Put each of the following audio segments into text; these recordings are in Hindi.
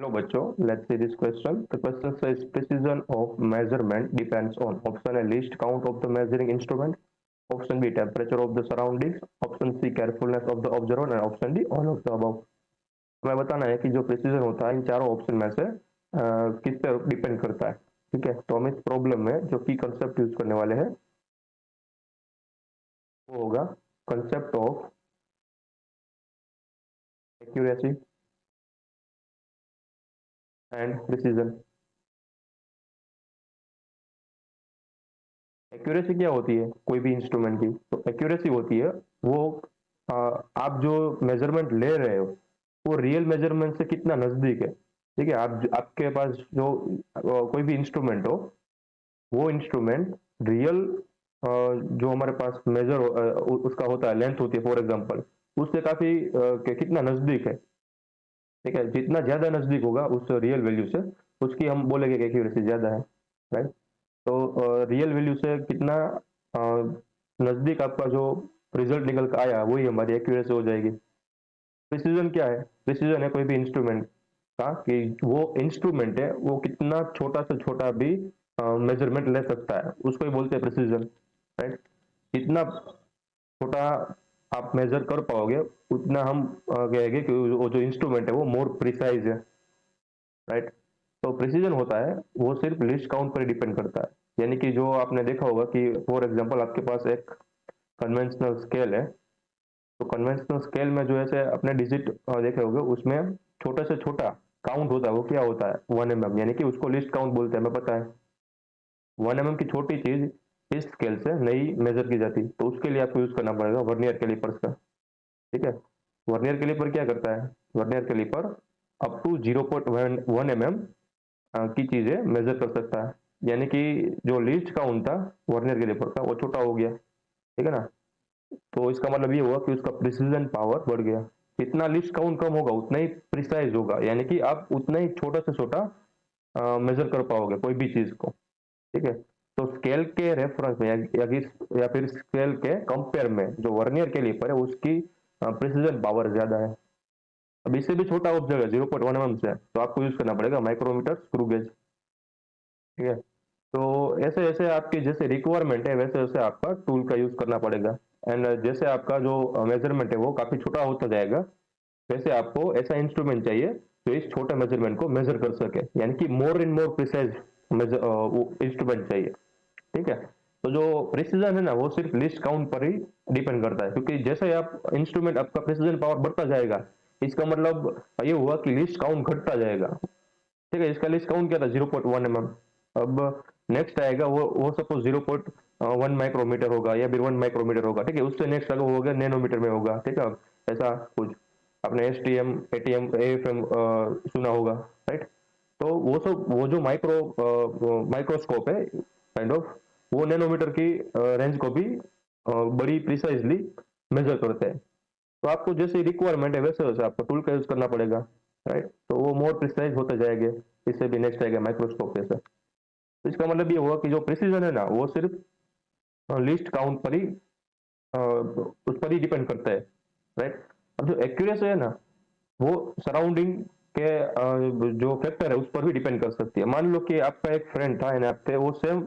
Hello बच्चों, let's see this question. The question says precision of measurement depends on option A least count of the measuring instrument, option B temperature of the surroundings, option C carefulness of the observer and option D all of the above. हमें बताना है कि जो प्रिसीजन होता है इन चारों ऑप्शन में से किस पे डिपेंड करता है। ठीक है, तो हम इस प्रॉब्लम में जो की कंसेप्ट यूज करने वाले हैं वो होगा concept of accuracy and precision. Accuracy क्या होती है कोई भी इंस्ट्रूमेंट की? तो एक्यूरेसी होती है वो आ, आप जो मेजरमेंट ले रहे हो वो रियल मेजरमेंट से कितना नजदीक है। ठीक है, आपके पास जो कोई भी इंस्ट्रूमेंट हो वो इंस्ट्रूमेंट रियल जो हमारे पास मेजर उसका होता है, लेंथ होती है फॉर एग्जांपल, उससे काफी कितना नजदीक है। ठीक है, जितना ज्यादा नजदीक होगा उस रियल वैल्यू से उसकी हम बोलेंगे कि एक्यूरेसी ज्यादा है। राइट। तो रियल वैल्यू से कितना अ, नजदीक आपका जो रिजल्ट निकल कर आया वही हमारी एक्यूरेसी हो जाएगी। प्रिसीजन क्या है? प्रिसीजन है कोई भी इंस्ट्रूमेंट का कि वो इंस्ट्रूमेंट है वो कितना छोटा से छोटा भी मेजरमेंट ले सकता है, उसको ही बोलते हैं प्रिसीजन। राइट। जितना छोटा आप मेजर कर पाओगे उतना हम कहेंगे कि वो जो इंस्ट्रूमेंट है वो मोर प्रिसाइज है। राइट। तो प्रिसीजन होता है वो सिर्फ लिस्ट काउंट पर डिपेंड करता है। यानी कि जो आपने देखा होगा कि फॉर एग्जांपल आपके पास एक कन्वेंशनल स्केल है, तो कन्वेंशनल स्केल में जो ऐसे अपने डिजिट देखे होंगे उसमें छोटे से छोटा काउंट होता है वो क्या होता है? 1 mm, यानी कि उसको लिस्ट काउंट बोलते हैं, हमें पता है। 1 mm की छोटी चीज इस स्केल से नहीं मेजर की जाती, तो उसके लिए आपको यूज करना पड़ेगा वर्नियर कैलिपर्स का। ठीक है, वर्नियर कैलिपर क्या करता है? Vernier caliper up to 0.1 mm की चीजें मेजर कर सकता है। यानी कि जो लीस्ट काउंट था वर्नियर कैलिपर का वो छोटा हो गया। ठीक है ना? तो इसका मतलब ये हुआ कि उसका प्रिसीजन पावर बढ़ गया। जितना लीस्ट काउंट कम होगा उतना ही प्रिसाइज होगा, यानी कि आप उतना ही छोटा से छोटा मेजर कर पाओगे कोई भी चीज को। ठीक है, तो स्केल के रेफरेंस में या फिर स्केल के कंपेयर में जो वर्नियर कैलिपर है उसकी प्रिसीजन पावर ज्यादा है। अब इससे भी छोटा ऑब्जेक्ट है 0.1 mm से, तो आपको यूज करना पड़ेगा माइक्रोमीटर स्क्रू गेज। ठीक है, तो ऐसे ऐसे आपकी जैसे रिक्वायरमेंट है वैसे वैसे आपका टूल का यूज करना पड़ेगा। एंड जैसे आपका जो मेजरमेंट है वो काफी छोटा होता जाएगा वैसे आपको ऐसा इंस्ट्रूमेंट चाहिए जो इस छोटे मेजरमेंट को मेजर कर सके, यानी कि more and more precise instrument चाहिए। ठीक है, तो जो प्रिसीजन है ना वो सिर्फ लिस्ट काउंट पर ही डिपेंड करता है, क्योंकि जैसे ही आप इंस्ट्रूमेंट आपका प्रिसीजन पावर बढ़ता जाएगा इसका मतलब ये हुआ कि लिस्ट काउंट घटता जाएगा। ठीक है, इसका लिस्ट काउंट क्या था? 0.1 mm। अब नेक्स्ट आएगा वो सपोज 0.1 माइक्रोमीटर होगा या फिर 1 माइक्रोमीटर होगा। ठीक है, उससे नेक्स्ट अगर हो गया नैनोमीटर में होगा। ठीक है, ऐसा कुछ आपने एसटीएम एटीएम एएफएम सुना होगा। राइट। तो वो सब वो जो माइक्रोस्कोप है काइंड ऑफ वो नैनोमीटर की रेंज को भी बड़ी प्रिसाइजली मेजर करते हैं। तो आपको जैसे रिक्वायरमेंट है वैसे वैसे आपको टूल का यूज करना पड़ेगा। राइट, तो वो मोर प्रिसाइज होते जाएंगे। इससे भी नेक्स्ट आएगा माइक्रोस्कोप जैसे। तो इसका मतलब ये हुआ कि जो प्रिसीजन है ना वो सिर्फ लिस्ट काउंट पर ही उस पर ही डिपेंड करता है। राइट। अब जो एक्यूरेसी है ना वो सराउंडिंग के जो फैक्टर है उस पर भी डिपेंड कर सकती है। मान लो कि आपका एक फ्रेंड था एंड आप थे वो सेम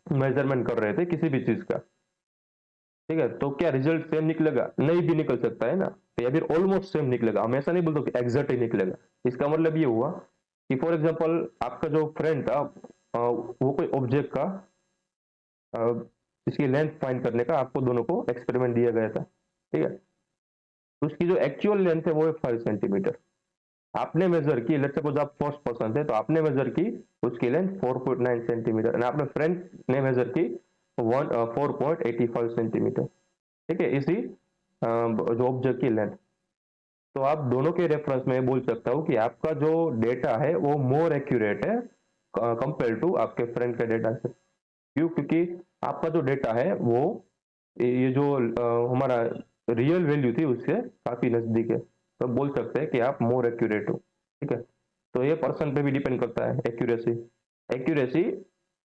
मेजरमेंट कर रहे थे किसी भी चीज का। ठीक है, तो क्या रिजल्ट सेम निकलेगा? नहीं भी निकल सकता है ना, या फिर ऑलमोस्ट सेम निकलेगा। हम ऐसा नहीं बोलते कि एग्जैक्ट ही निकलेगा। इसका मतलब ये हुआ कि फॉर एग्जांपल आपका जो फ्रेंड था वो कोई ऑब्जेक्ट का अ, इसकी लेंथ फाइंड करने का आपको दोनों को एक्सपेरिमेंट दिया गया था। ठीक है, तो उसकी जो एक्चुअल लेंथ है वो है 5 सेंटीमीटर। आपने मेजर की, लेट्स सपोज आप फर्स्ट पर्सन थे तो आपने मेजर की उसकी लेंथ 4.9 सेंटीमीटर और आपने फ्रेंड ने मेजर की 4.85 सेंटीमीटर। ठीक है, इसी जो ऑब्जेक्ट की लेंथ। तो आप दोनों के रेफरेंस में बोल सकता हूँ कि आपका जो डेटा है वो मोर एक्यूरेट है कंपेयर टू आपके फ्रेंड के डेटा से। क्यों? क्योंकि आपका जो डेटा है वो ये जो हमारा रियल वैल्यू थी उससे काफी नजदीक है, तो बोल सकते हैं कि आप मोर एक्यूरेट हो। ठीक है, तो ये पर्सन पे भी डिपेंड करता है एक्यूरेसी। एक्यूरेसी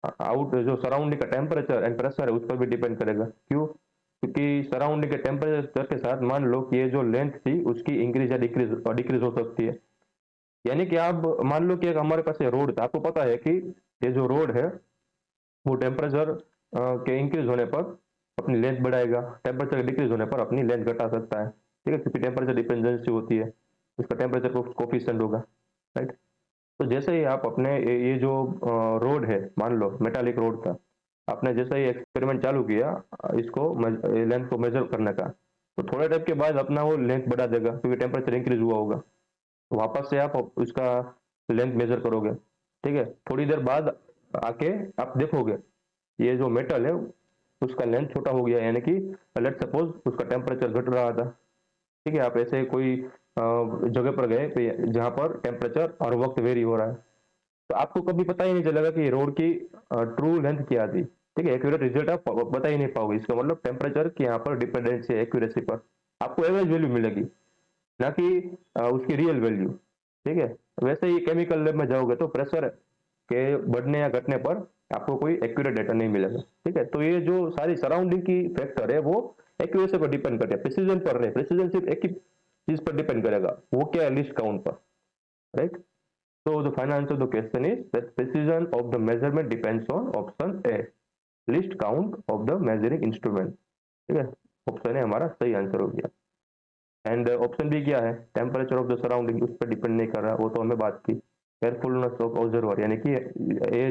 आउट जो सराउंडिंग का टेम्परेचर एंड प्रेशर है उस पर भी डिपेंड करेगा। क्यों? क्योंकि सराउंडिंग के टेम्परेचर के साथ मान लो कि ये जो लेंथ थी उसकी इंक्रीज या डिक्रीज डिक्रीज हो सकती है। यानी कि आप मान लो कि एक हमारे पास ये रोड था, आपको पता है कि ये जो रोड है वो टेम्परेचर के इंक्रीज होने पर अपनी लेंथ बढ़ाएगा, टेम्परेचर डिक्रीज होने पर अपनी लेंथ घटा सकता है, ठीक है, क्योंकि टेम्परेचर डिपेंडेंसी होती है, इसका टेम्परेचर कोफिशिएंट होगा, राइट। तो जैसे ही आप अपने ये जो रोड है, मान लो मेटालिक रोड था, आपने जैसे ही एक्सपेरिमेंट चालू किया इसको लेंथ को मेजर करने का, तो थोड़े टाइम के बाद अपना वो लेंथ बढ़ा देगा क्योंकि टेम्परेचर इंक्रीज हुआ होगा। तो वापस से आप उसका लेंथ मेजर करोगे, ठीक है, थोड़ी देर बाद आके आप देखोगे ये जो मेटल है उसका लेंथ छोटा हो गया, यानी कि लेट सपोज उसका टेम्परेचर घट रहा था, ठीक है, आप ऐसे कोई जगह पर गए जहाँ पर टेम्परेचर हर वक्त वेरी हो रहा है, तो आपको कभी पता ही नहीं चलेगा कि रोड की ट्रू लेंथ क्या थी, ठीक है, एक्यूरेट रिजल्ट आप बता ही नहीं पाओगे, इसका मतलब टेम्परेचर की यहाँ पर डिपेंडेंसी है एक्यूरेसी पर, आपको एवरेज वैल्यू मिलेगी, ना कि उसकी रियल वैल्यू, ठीक है। वैसे ही केमिकल लैब में जाओगे तो प्रेशर के बढ़ने या घटने पर आपको कोई एक्यूरेट डेटा नहीं मिलेगा, ठीक है। तो ये जो सारी सराउंडिंग की फैक्टर है वो एक्यूरेसी पर डिपेंड करते हैं, प्रिसीजन पर नहीं, प्रिसीजन सिर्फ एक ही चीज पर डिपेंड करेगा, वो क्या है, लिस्ट काउंट पर, right. So the final answer to the question is that precision of the measurement depends on option A, least count of the measuring instrument, ठीक है, ऑप्शन ए हमारा सही आंसर हो गया। एंड ऑप्शन बी क्या है, टेम्परेचर ऑफ द सराउंडिंग, उस पर डिपेंड नहीं कर रहा, वो तो हमें बात की। केयरफुलनेस ऑफ ऑब्जर्वर, यानी कि ये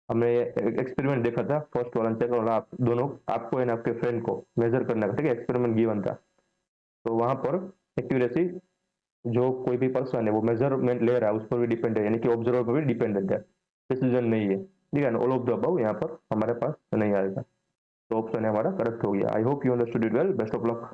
हमने एक्सपेरिमेंट देखा था, फर्स्ट वाला सेकंड वाला, आप दोनों, आपको एंड आपके फ्रेंड को मेजर करना था, ठीक है, एक्सपेरिमेंट गिवन था, तो वहां पर एक्यूरेसी जो कोई भी पर्सन है वो मेजरमेंट ले रहा है उस पर भी डिपेंड है, यानी कि ऑब्जर्वर पर भी डिपेंडेंट है, प्रिसीजन नहीं है, ठीक है ना, ऑल ऑफ द अबव यहाँ पर हमारे पास नहीं आएगा, तो ऑप्शन है हमारा करेक्ट हो गया। I hope you understood it well, best of luck.